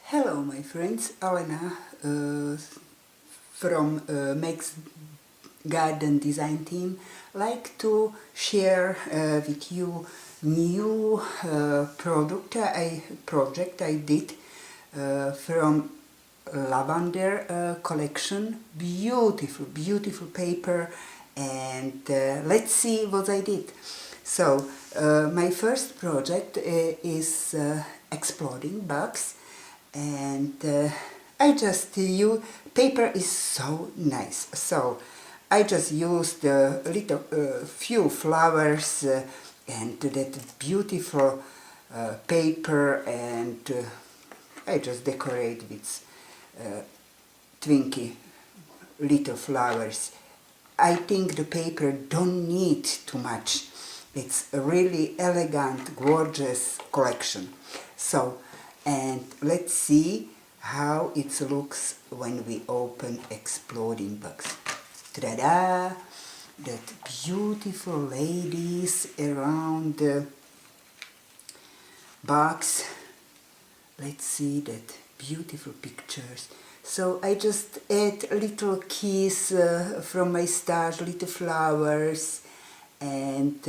Hello my friends, Alena from Makes Garden Design team like to share with you new project I did from Lavander collection. Beautiful paper, and let's see what I did. So my first project is exploding bugs, and I just use paper is so nice, so I just used a little few flowers and that beautiful paper, and I just decorate with twinky little flowers. I think the paper don't need too much. It's a really elegant, gorgeous collection. So, and let's see how it looks when we open exploding bugs. Ta-da! That beautiful ladies around the box. Let's see that beautiful pictures. So I just add little keys from my stash, little flowers, and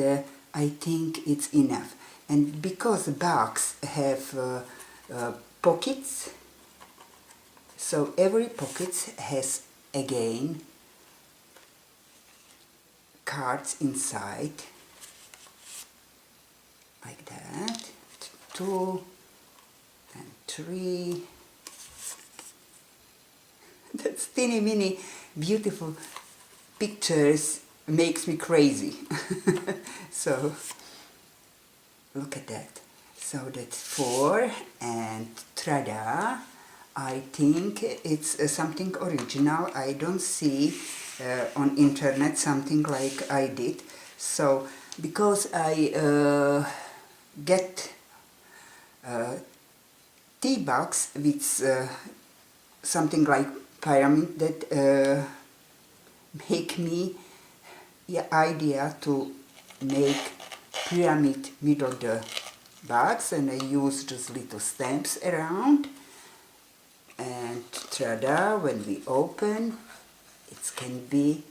I think it's enough. And because the box have pockets, so every pocket has again cards inside, like that. 2 and 3. That's teeny mini beautiful pictures makes me crazy. So look at that. So that's 4, and ta-da! I think it's something original. I don't see on internet something like I did. So because I get tea box with something like pyramid, that make me the idea to make pyramid middle the box, and I use just little stamps around, and ta-da, when we open it can be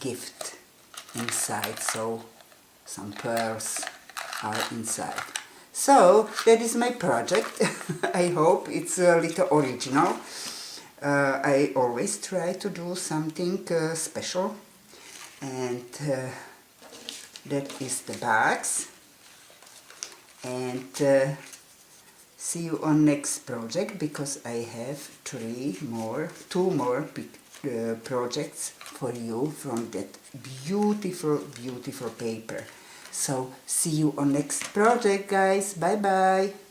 gift inside, so some pearls are inside. So that is my project. I hope it's a little original. I always try to do something special, and that is the bags. And see you on next project, because I have 2 more projects for you from that beautiful paper. So see you on next project, guys. Bye bye.